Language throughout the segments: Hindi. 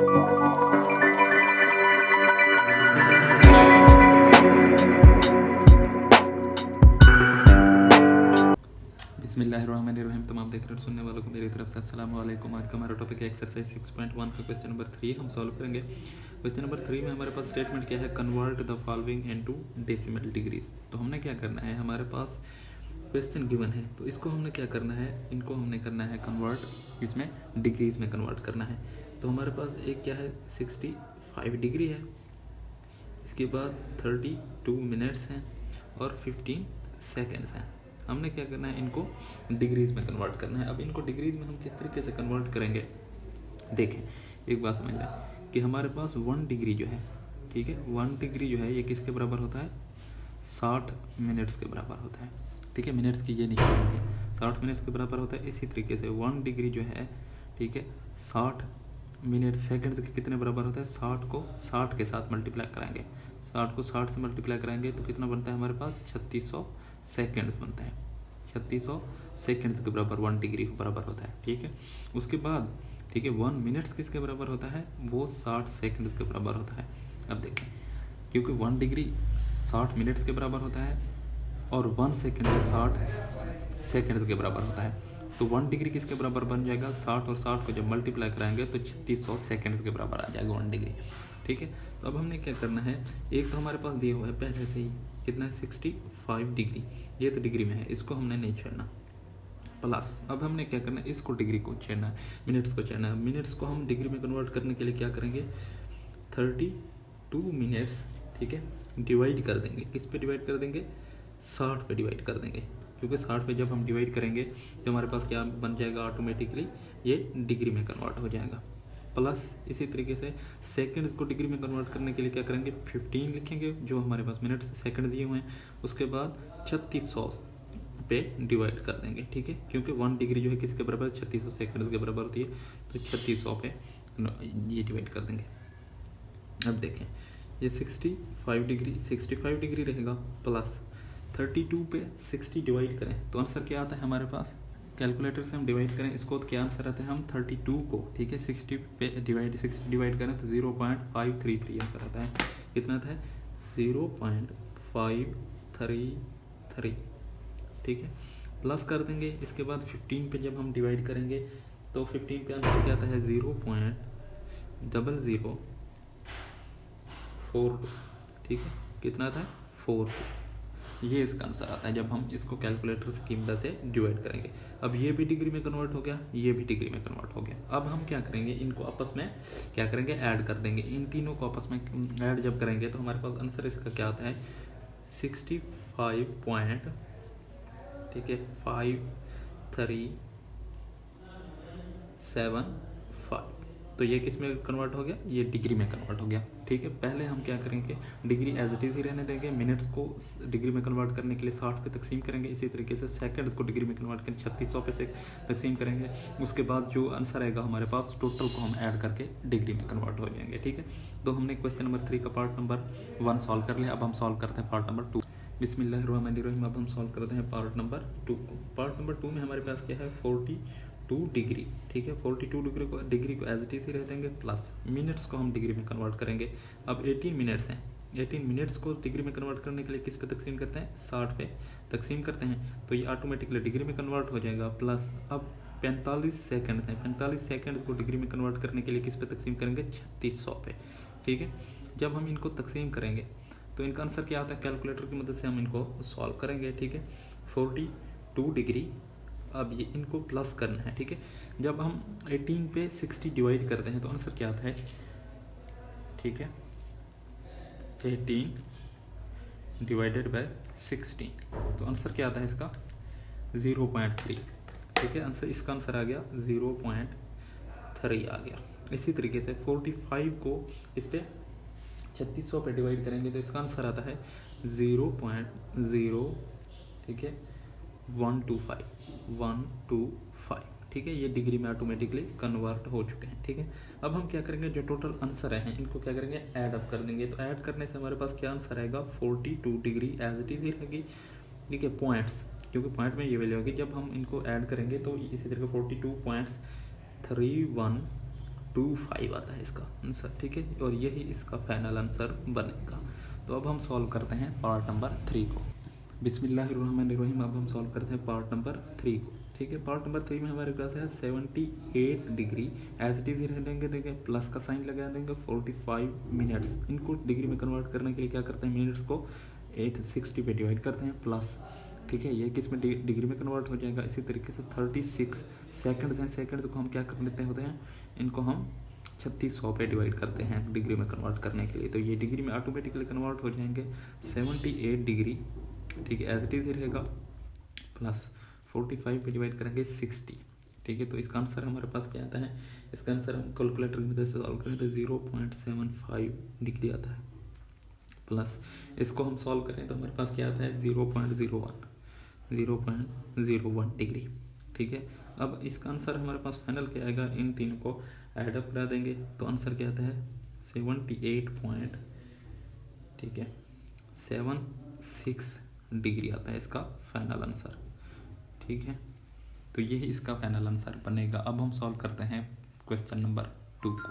बिस्मिल्लाहिर्रहमानिर्रहीम। तमाम देख रहे सुनने वालों को मेरी तरफ से अस्सलाम वालेकुम। आज का हमारा टॉपिक है एक्सरसाइज 6.1 का क्वेश्चन नंबर 3 हम सॉल्व करेंगे। क्वेश्चन नंबर 3 में हमारे पास स्टेटमेंट क्या है, convert the following into decimal degrees. तो हमने क्या करना है, हमारे पास क्वेश्चन गिवन है तो इसको हमने क्या करना है, इनको हमने करना है कन्वर्ट, इसमें डिग्रीज में कन्वर्ट करना है। तो हमारे पास एक क्या है 65 डिग्री है, इसके बाद 32 मिनट्स हैं और 15 सेकेंड्स हैं। हमने क्या करना है, इनको डिग्रीज में कन्वर्ट करना है। अब इनको डिग्रीज में हम किस तरीके से कन्वर्ट करेंगे, देखें एक बात समझ लें कि हमारे पास 1 डिग्री जो है, ठीक है, 1 डिग्री जो है ये किसके बराबर होता है, 60 मिनट्स के बराबर होता है। ठीक है, मिनट्स की ये नहीं करेंगे, 60 मिनट्स के बराबर होता है। इसी तरीके से 1 डिग्री जो है, ठीक है, 60 मिनट सेकेंड के कितने बराबर होता है, 60 को 60 के साथ मल्टीप्लाई कराएंगे, 60 को 60 से मल्टीप्लाई कराएंगे तो कितना बनता है हमारे पास 3600 सेकेंड्स बनता है। 3600 सेकेंड्स के बराबर 1 डिग्री के बराबर होता है। ठीक है, उसके बाद ठीक है 1 मिनट्स किसके बराबर होता है, वो 60 सेकेंड्स के बराबर होता है। अब देखें, क्योंकि 1 डिग्री 60 मिनट्स के बराबर होता है और 1 सेकेंड 60 सेकेंड्स के बराबर होता है, तो 1 डिग्री किसके बराबर बन जाएगा, 60 और 60 को जब मल्टीप्लाई कराएंगे तो 3600 सेकेंड्स के बराबर आ जाएगा 1 डिग्री। ठीक है, तो अब हमने क्या करना है, एक तो हमारे पास दिया हुआ है पहले से ही कितना है 65 डिग्री, ये तो डिग्री में है, इसको हमने नहीं छेड़ना। प्लस अब हमने क्या करना है, इसको डिग्री को छेड़ना है, मिनट्स को छेड़ना है। मिनट्स को हम डिग्री में कन्वर्ट करने के लिए क्या करेंगे, 32 मिनट्स, ठीक है, डिवाइड कर देंगे। किस पे डिवाइड कर देंगे, 60 पे डिवाइड कर देंगे, क्योंकि 60 पे जब हम डिवाइड करेंगे तो हमारे पास क्या बन जाएगा, ऑटोमेटिकली ये डिग्री में कन्वर्ट हो जाएगा। प्लस इसी तरीके से सेकंड्स को डिग्री में कन्वर्ट करने के लिए क्या करेंगे, 15 लिखेंगे जो हमारे पास मिनट से सेकंड दिए हुए हैं, उसके बाद 3600 पे डिवाइड कर देंगे। ठीक है, क्योंकि 1 डिग्री जो है किसके बराबर, 3600 सेकंड के बराबर होती है, तो 3600 पे ये डिवाइड कर देंगे। अब देखें ये 65 डिग्री रहेगा, प्लस 32 पे 60 डिवाइड करें तो आंसर क्या आता है हमारे पास, कैलकुलेटर से हम डिवाइड करें इसको तो क्या आंसर आता है, हम 32 को, ठीक है, 60 पे60 डिवाइड करें तो 0.533 आंसर आता है। कितना था, 0.533। ठीक है, प्लस कर देंगे, इसके बाद 15 पे जब हम डिवाइड करेंगे तो 15 पे आंसर क्या आता है, 0.0042। ठीक है, कितना था 4, ये इसका आंसर आता है जब हम इसको कैलकुलेटर की मदद से डिवाइड करेंगे। अब ये भी डिग्री में कन्वर्ट हो गया, ये भी डिग्री में कन्वर्ट हो गया। अब हम क्या करेंगे, इनको आपस में क्या करेंगे, ऐड कर देंगे। इन तीनों को आपस में ऐड जब करेंगे तो हमारे पास आंसर इसका क्या आता है, 65 पॉइंट, ठीक है, 5375। तो ये किस में कन्वर्ट हो गया, ये डिग्री में कन्वर्ट हो गया। ठीक है, पहले हम क्या करेंगे, डिग्री एज इट इज ही रहने देंगे, मिनट्स को डिग्री में कन्वर्ट करने के लिए 60 पे तकसीम करेंगे। इसी तरीके से सेकंड्स को डिग्री में कन्वर्ट करें 3600 पे से तकसीम करेंगे। उसके बाद जो आंसर आएगा हमारे पास टोटल को हम ऐड करके डिग्री में कन्वर्ट हो जाएंगे। ठीक है, तो हमने क्वेश्चन नंबर 3 का पार्ट नंबर 1 सॉल्व कर लिया। अब हम सॉल्व करते हैं पार्ट नंबर 2। बिस्मिल्लाहिर्रहमानिर्रहीम। अब हम सॉल्व करते हैं पार्ट नंबर 2 को। पार्ट नंबर 2 में हमारे पास क्या है, 42 डिग्री। ठीक है, 42 डिग्री को एज इट इज ही रह देंगे, प्लस मिनट्स को हम डिग्री में कन्वर्ट करेंगे। अब 18 मिनट्स हैं, 18 मिनट्स को डिग्री में कन्वर्ट करने के लिए किस पे तकसीम करते हैं, 60 पे तकसीम करते हैं, तो ये ऑटोमेटिकली डिग्री में कन्वर्ट हो जाएगा। प्लस अब 45 सेकंड हैं, 45 सेकंड को डिग्री में कन्वर्ट करने के लिए किस पे तकसीम करेंगे, 3600 पे। ठीक है, जब हम इनको तकसीम करेंगे तो इनका आंसर क्या आता है, कैलकुलेटर की मदद से हम इनको सॉल्व करेंगे। ठीक है, 42 डिग्री, अब ये इनको प्लस करना है। ठीक है, जब हम 18 पे 60 डिवाइड करते हैं तो आंसर क्या आता है, ठीक है, 18 डिवाइडेड बाय 16, तो आंसर क्या आता है इसका 0.3। ठीक है, आंसर इसका आंसर आ गया 0.3 आ गया। इसी तरीके से 45 को इस पे 3600 पे डिवाइड करेंगे तो इसका आंसर आता है 0.0, ठीक है, 125। ठीक है, ये डिग्री में ऑटोमेटिकली कन्वर्ट हो चुके हैं। ठीक है, अब हम क्या करेंगे, जो टोटल आंसर हैं इनको क्या करेंगे, ऐड अप कर देंगे। तो ऐड करने से हमारे पास क्या आंसर आएगा, 42 डिग्री एज इट इज रहेगी। ठीक है, पॉइंट्स, क्योंकि पॉइंट में ये वैल्यू होगी, जब हम इनको ऐड करेंगे तो इसी तरह 42.31 0.25 आता है इसका आंसर, ठीक है, और यही इसका फाइनल आंसर बनेगा। तो अब हम सॉल्व करते हैं पार्ट नंबर 3 को। बिस्मिल्लाहिर्रहमानिर्रहीम। अब हम सॉल्व करते हैं पार्ट नंबर 3 को, ठीक है। पार्ट नंबर 3 में हमारे पास है 78 डिग्री एज इट इज देंगे, प्लस का साइन लगा देंगे, 45 मिनट्स। इनको डिग्री में कन्वर्ट करने के लिए क्या करते हैं, मिनट्स को 860 पे डिवाइड करते हैं प्लस, ठीक है, ये किस में डिग्री में कन्वर्ट हो जाएगा। इसी तरीके से 36 सेकंड्स हैं, सेकंड को हम क्या कर लेते होते हैं, इनको हम 3600 पे डिवाइड करते हैं डिग्री में कन्वर्ट करने के लिए। तो ये डिग्री में ऑटोमेटिकली कन्वर्ट हो जाएंगे 78 डिग्री, ठीक है, एज इट इज रहेगा, प्लस 45 पे डिवाइड करेंगे 60, ठीक है। तो इसका आंसर हमारे पास क्या आता है, इसका आंसर हम कैलकुलेटर की मदद से सॉल्व करें तो 0.75 डिग्री आता है, प्लस इसको हम सॉल्व करें तो हमारे पास क्या आता है 0.01 डिग्री, ठीक है। अब इसका आंसर हमारे पास फाइनल क्या आएगा, इन तीनों को ऐड अप करा देंगे तो आंसर क्या आता है 78 पॉइंट, ठीक है, 76 डिग्री आता है इसका फाइनल आंसर, ठीक है। तो यही इसका फाइनल आंसर बनेगा। अब हम सॉल्व करते हैं क्वेश्चन नंबर 2 को।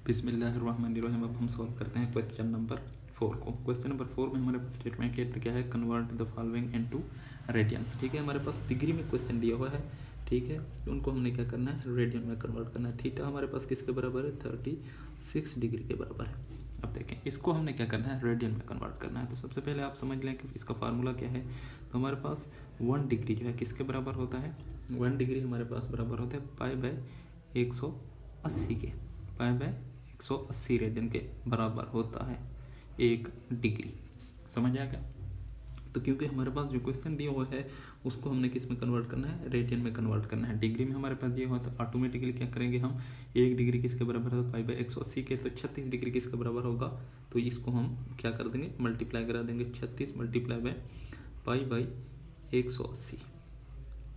बिस्मिल्लाहिर्रहमानिर्रहीम। अब हम सॉल्व करते हैं क्वेश्चन नंबर 4 को। क्वेश्चन नंबर 4 में हमारे पास स्टेटमेंट क्या है, convert the following into radiance, ठीक है। हमारे पास डिग्री में क्वेश्चन दिया हुआ है, ठीक है, तो उनको हमने क्या करना है, रेडियन में कन्वर्ट करना है। थीटा हमारे पास किसके बराबर है, 36 डिग्री के बराबर है। अब देखें इसको हमने क्या करना है, रेडियन में कन्वर्ट करना है। तो सबसे पहले आप समझ लें कि इसका फार्मूला क्या है। तो हमारे पास 1 डिग्री जो है किसके बराबर होता है, 1 डिग्री हमारे पास बराबर होता है π/180 के, π/180 रेडियन के बराबर होता है 1 डिग्री। समझ आ गया। तो क्योंकि हमारे पास जो क्वेश्चन दिया हुआ है उसको हमने किस में कन्वर्ट करना है, रेडियन में कन्वर्ट करना है। डिग्री में हमारे पास दिया हुआ तो ऑटोमेटिकली क्या करेंगे हम, 1 डिग्री किसके बराबर है π/180 के, तो 36 डिग्री किसके बराबर होगा, तो इसको हम क्या कर देंगे, मल्टीप्लाई करा देंगे, 36 मल्टीप्लाई बाय π/180,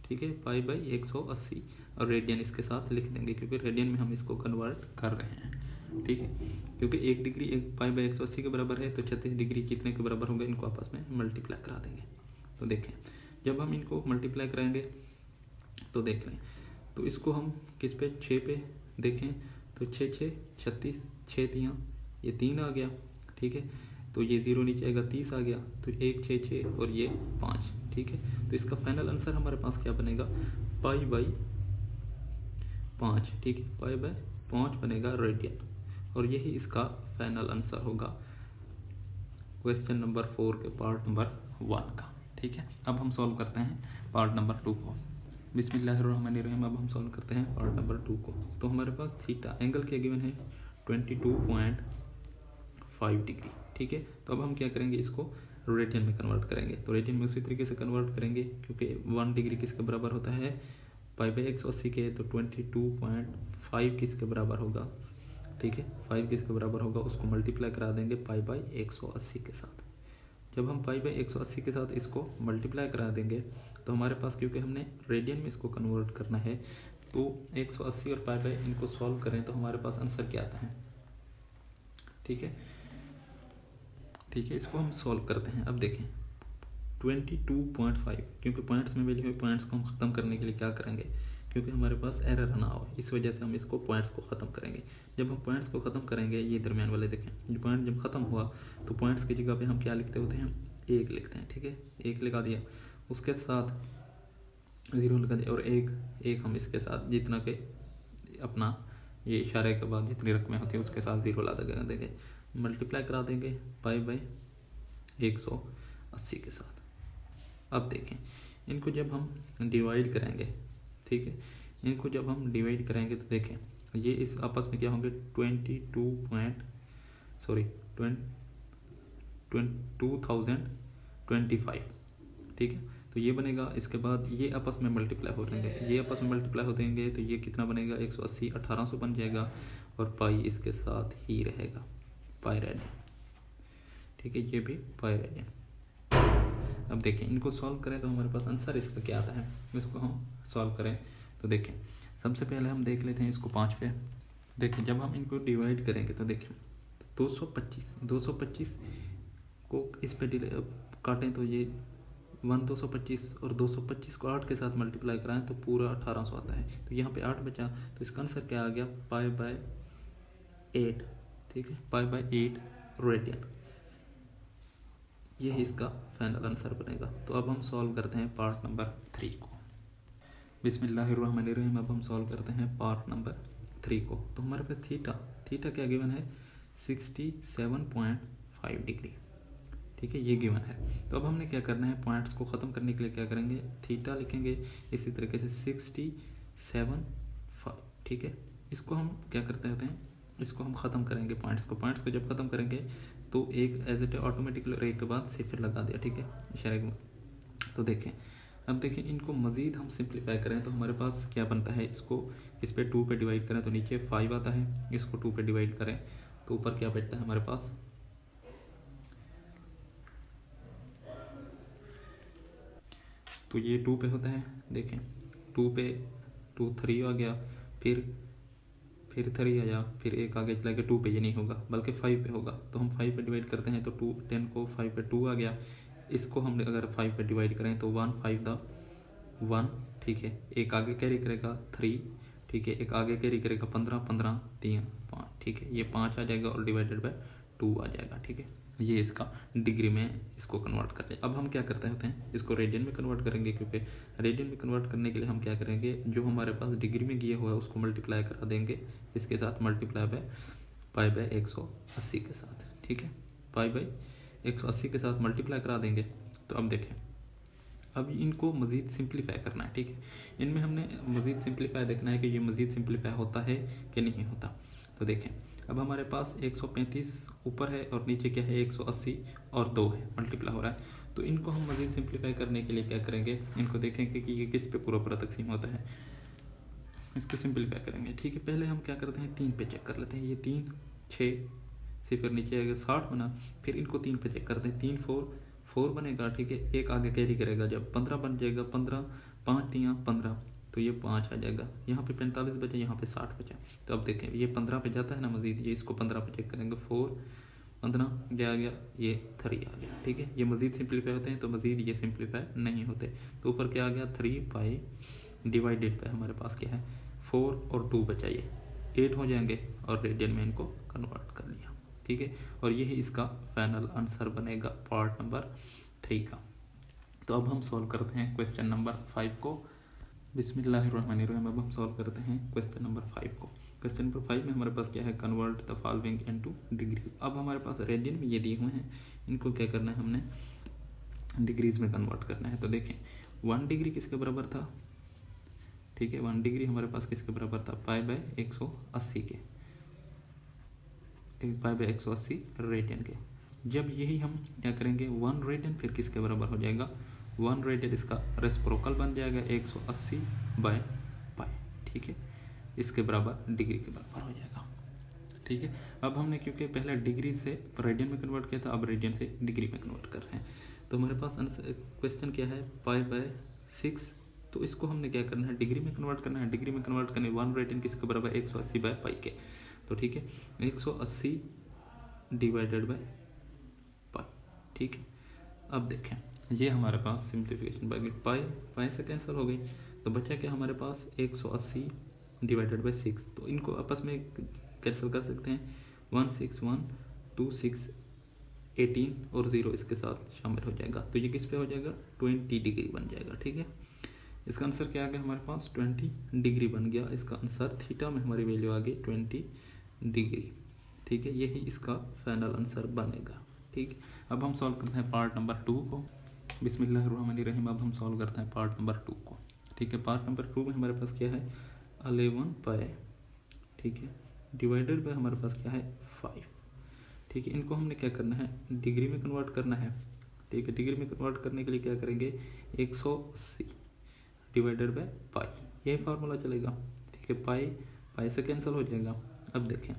ठीक है, π/180 और रेडियन इसके साथ लिख देंगे क्योंकि रेडियन में हम इसको कन्वर्ट कर रहे हैं, ठीक है। क्योंकि 1 डिग्री π/180 के बराबर है तो 36 डिग्री कितने के बराबर होगा, इनको आपस में मल्टीप्लाई करा देंगे। तो देखें जब हम इनको मल्टीप्लाई कराएंगे तो देख लें, तो इसको हम किस पे, 6 पे देखें तो 6 6 36, 6 3 ये 3 आ गया, ठीक है। तो ये 0 नीचे आएगा, 30 आ गया, तो 1 6 6 और ये 5, ठीक है। तो इसका फाइनल आंसर हमारे पास क्या बनेगा, π/5, ठीक है, π/5 बनेगा रेडियन, और यही इसका फाइनल आंसर होगा क्वेश्चन नंबर 4 के पार्ट नंबर 1 का, ठीक है। अब हम सॉल्व करते हैं पार्ट नंबर 2 को। बिस्मिल्लाहिर्रहमानिर्रहीम। अब हम सॉल्व करते हैं पार्ट नंबर 2 को। तो हमारे पास थीटा एंगल क्या गिवन है, 22.5 डिग्री, ठीक है। तो अब हम क्या करेंगे, इसको रेडियन में कन्वर्ट करेंगे। तो रेडियन में उसी तरीके से कन्वर्ट करेंगे क्योंकि 1 डिग्री किसके बराबर होता है, π/180 के, तो 22.5 किसके बराबर होगा, ठीक है, 5 किसके बराबर होगा, उसको मल्टीप्लाई करा देंगे π/180 के साथ। जब हम π/180 के साथ इसको मल्टीप्लाई करा देंगे तो हमारे पास, क्योंकि हमने रेडियन में इसको कन्वर्ट करना है, तो 180 और π इनको सॉल्व करें तो हमारे पास आंसर क्या आता है, ठीक है, ठीक है। इसको हम सॉल्व करते हैं। अब देखें 22.5, क्योंकि पॉइंट्स में वैल्यू है, पॉइंट्स को हम ख़त्म करने के लिए क्या करेंगे, क्योंकि हमारे पास एरर ना हो, इस वजह से हम इसको पॉइंट्स को ख़त्म करेंगे। जब हम पॉइंट्स को ख़त्म करेंगे, ये दरमियान वाले देखें, जो पॉइंट जब ख़त्म हुआ तो पॉइंट्स की जगह पे हम क्या लिखते होते हैं, 1 लिखते हैं, ठीक है, 1 लगा दिया, उसके साथ 0 लगा दिया, और एक हम इसके साथ जितना के अपना ये इशारे के बाद जितनी रकमें होती है उसके साथ 0 ला देंगे, मल्टीप्लाई करा देंगे π/180 के साथ। अब देखें इनको जब हम डिवाइड करेंगे, ठीक है, इनको जब हम डिवाइड करेंगे तो देखें ये इस आपस में क्या होंगे, 2025, ठीक है। तो ये बनेगा, इसके बाद ये आपस में मल्टीप्लाई हो जाएंगे, ये आपस में मल्टीप्लाई हो देंगे तो ये कितना बनेगा, 180 1800 बन जाएगा, और पाई इसके साथ ही रहेगा, पाई रेडियन, ठीक है, ये भी पाई रेडियन। अब देखें इनको सॉल्व करें तो हमारे पास आंसर इसका क्या आता है, इसको हम सॉल्व करें तो देखें सबसे पहले हम देख लेते हैं इसको 5 पे। देखें जब हम इनको डिवाइड करेंगे तो देखें 225 को इस पे काटें तो ये 1 225 और 225 को 8 के साथ मल्टीप्लाई कराएं तो पूरा 1800 आता है। तो यहाँ पे 8 बचा, तो इसका आंसर क्या आ गया, π/8। ठीक है, π/8 रेडियन, यही इसका फाइनल आंसर बनेगा। तो अब हम सॉल्व करते हैं पार्ट नंबर 3 को। बिस्मिल्लाहिर्रहमानिर्रहीम। अब हम सॉल्व करते हैं पार्ट नंबर 3 को। तो हमारे पास थीटा क्या गिवन है, 67.5 डिग्री। ठीक है, ये गिवन है। तो अब हमने क्या करना है, पॉइंट्स को ख़त्म करने के लिए क्या करेंगे, थीटा लिखेंगे, इसी तरीके से 67.5। ठीक है, इसको हम क्या करते हैं, इसको हम ख़त्म करेंगे पॉइंट्स को जब ख़त्म करेंगे तो एक एज इट ऑटोमेटिक रे के बाद सिफर लगा दिया। ठीक है, इशारे के बाद। तो देखें, अब देखें इनको मज़ीद हम सिंप्लीफाई करें तो हमारे पास क्या बनता है, इसको इस पे 2 पे डिवाइड करें तो नीचे 5 आता है, इसको 2 पे डिवाइड करें तो ऊपर क्या बैठता है हमारे पास, तो ये 2 पे होता है। देखें 2 पे 2 3 आ गया, फिर 3 आया, फिर एक आगे चला गया, 2 पे ये नहीं होगा बल्कि 5 पे होगा। तो हम 5 पे डिवाइड करते हैं तो 10 को 5 पे 2 आ गया, इसको हम अगर 5 पे डिवाइड करें तो 1 5 दा 1। ठीक है, एक आगे कैरी करेगा 3। ठीक है, एक आगे कैरी करेगा 15 15 3 5। ठीक है, ये 5 आ जाएगा और डिवाइडेड बाय 2 आ जाएगा। ठीक है, ये इसका डिग्री में इसको कन्वर्ट करते हैं। अब हम क्या करते होते हैं, इसको रेडियन में कन्वर्ट करेंगे, क्योंकि रेडियन में कन्वर्ट करने के लिए हम क्या करेंगे, जो हमारे पास डिग्री में दिया हुआ है उसको मल्टीप्लाई करा देंगे इसके साथ, मल्टीप्लाई बाय π/180 के साथ। ठीक है, π/180 के साथ मल्टीप्लाई करा देंगे। तो अब देखें, अब इनको मज़ीद सिंप्लीफाई करना है। ठीक है, इनमें हमने मज़ीद सिंप्लीफाई देखना है कि ये मज़ीद सिंप्लीफाई होता है कि नहीं होता। तो देखें, अब हमारे पास 135 ऊपर है और नीचे क्या है 180 और 2 है, मल्टीप्लाई हो रहा है। तो इनको हम मज़ीद सिंप्लीफाई करने के लिए क्या करेंगे, इनको देखेंगे कि ये किस पे पूरा तकसीम होता है, इसको सिंप्लीफाई करेंगे। ठीक है, पहले हम क्या करते हैं, 3 पे चेक कर लेते हैं। ये 3 6 से फिर नीचे आएगा 60 बना, फिर इनको 3 पे चेक करते हैं, 3 4 बनेगा। ठीक है, एक आगे कैरी करेगा, जब 15 बन जाएगा, 15 5 3 15, तो ये 5 आ जाएगा। यहाँ पे 45 बचा, यहाँ पे 60 बचा। तो अब देखें ये 15 पे जाता है ना मजीद, ये इसको 15 पे चेक करेंगे, 4 15 ये आ गया, ये 3 आ गया। ठीक है, ये मजीद सिंप्लीफाई होते हैं तो मजीद ये सिंप्लीफाई नहीं होते। तो ऊपर क्या आ गया, 3 पाई डिवाइडेड पे हमारे पास क्या है 4 और 2 बचा, ये 8 हो जाएंगे और रेडियन में इनको कन्वर्ट कर लिया। ठीक है, और यही इसका फाइनल आंसर बनेगा पार्ट नंबर 3 का। तो अब हम सॉल्व करते हैं क्वेश्चन नंबर 5 को। बिस्मिल्लाहिर्रहमानिर्रहीम। अब हम सॉल्व करते हैं क्वेश्चन नंबर 5 को। क्वेश्चन नंबर 5 में हमारे पास क्या है, convert the following into degree. अब हमारे पास रेडियन में ये दिए हुए हैं, इनको क्या करना है, हमने डिग्रीज में कन्वर्ट करना है। तो देखें 1 डिग्री किसके बराबर था, ठीक है 1 डिग्री हमारे पास किसके बराबर था, π/180 के, π/180 रेडियन के। जब यही हम क्या करेंगे 1 रेडियन फिर किसके बराबर हो जाएगा, 1 रेडियन इसका रेसिप्रोकल बन जाएगा 180/π। ठीक है, इसके बराबर डिग्री के बराबर हो जाएगा। ठीक है, अब हमने क्योंकि पहले डिग्री से रेडियन में कन्वर्ट किया था, अब रेडियन से डिग्री में कन्वर्ट कर रहे हैं। तो हमारे पास क्वेश्चन क्या है, π/6। तो इसको हमने क्या करना है, डिग्री में कन्वर्ट करना है। डिग्री में कन्वर्ट करने 1 रेडियन किसके बराबर 180/π के। तो ठीक है, 180 डिवाइडेड बाय π। ठीक है, अब देखें ये हमारे पास सिंप्लीफिकेशन बाय पाई से कैंसिल हो गई, तो बचा क्या हमारे पास 180 डिवाइडेड बाय 6। तो इनको आपस में कैंसिल कर सकते हैं, 1 6 1 2 6 18 और 0 इसके साथ शामिल हो जाएगा। तो ये किस पे हो जाएगा, 20 डिग्री बन जाएगा। ठीक है, इसका आंसर क्या आ गया हमारे पास, 20 डिग्री बन गया। इसका आंसर थीटा में हमारी वैल्यू आ गई 20 डिग्री। ठीक है, यही इसका फाइनल आंसर बनेगा। ठीक, अब हम सॉल्व करते हैं पार्ट नंबर 2 को। बिस्मिल्लाहिर्रहमानिर्रहीम। अब हम सॉल्व करते हैं पार्ट नंबर 2 को। ठीक है, पार्ट नंबर 2 में हमारे पास क्या है 11π। ठीक है, डिवाइडेड बाय हमारे पास क्या है 5। ठीक है, इनको हमने क्या करना है, डिग्री में कन्वर्ट करना है। ठीक है, डिग्री में कन्वर्ट करने के लिए क्या करेंगे, 180 डिवाइडेड बाय पाई, यही फार्मूला चलेगा। ठीक है, पाई से कैंसिल हो जाएगा। अब देखें,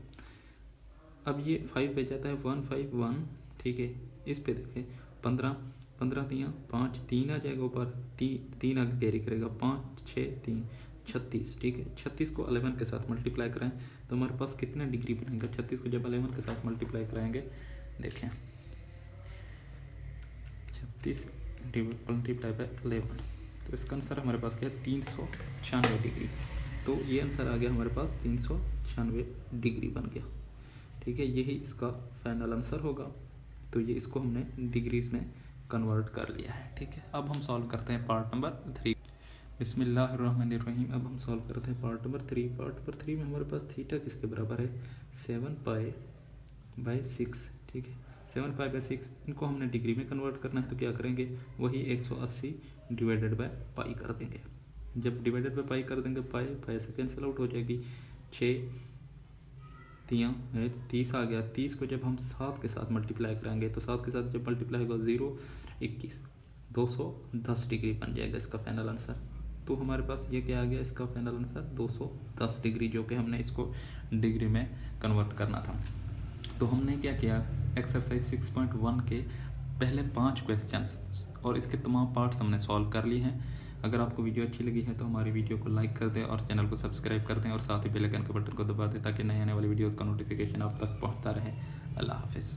अब ये 5 पे जाता है, 151। ठीक है, इस पे देखें 15 3 5 3 आ जाएगा ऊपर, 3 आगे कैरी करेगा, 5 6 3 36। ठीक है, 36 को 11 के साथ मल्टीप्लाई कराएं तो हमारे पास कितना डिग्री बनेगा, 36 को जब 11 के साथ मल्टीप्लाई कराएंगे, देखें 36 मल्टीप्लाई बाय 11। तो इसका आंसर हमारे पास क्या है 396 डिग्री। तो ये आंसर आ गया हमारे पास 396 डिग्री बन गया। ठीक है, यही इसका फाइनल आंसर होगा। तो ये इसको हमने डिग्रीज में कन्वर्ट कर लिया है। ठीक है, अब हम सॉल्व करते हैं पार्ट नंबर 3। बिस्मिल्लाहिर्रहमानिर्रहीम। अब हम सॉल्व करते हैं पार्ट नंबर 3। पार्ट नंबर 3 में हमारे पास थीटा किसके बराबर है 7π/6। ठीक है, 7π/6 इनको हमने डिग्री में कन्वर्ट करना है। तो क्या करेंगे, वही 180 डिवाइडेड बाय पाई कर देंगे। जब डिवाइडेड बाय पाई कर देंगे पाई से कैंसिल आउट हो जाएगी। 6 3 30 आ गया। 30 को जब हम 7 के साथ मल्टीप्लाई करेंगे तो 7 के साथ जब मल्टीप्लाई होगा 0 21 210 डिग्री बन जाएगा इसका फाइनल आंसर। तो हमारे पास ये क्या आ गया इसका फाइनल आंसर 210 डिग्री, जो कि हमने इसको डिग्री में कन्वर्ट करना था। तो हमने क्या किया, एक्सरसाइज 6.1 के पहले 5 क्वेश्चंस और इसके तमाम पार्ट्स हमने सॉल्व कर लिए हैं। अगर आपको वीडियो अच्छी लगी है तो हमारी वीडियो को लाइक कर दें और चैनल को सब्सक्राइब कर दें और साथ ही बेल आइकन के बटन को दबा दें ताकि नए आने वाली वीडियोज़ का नोटिफिकेशन आप तक पहुंचता रहे। अल्लाह हाफिज़।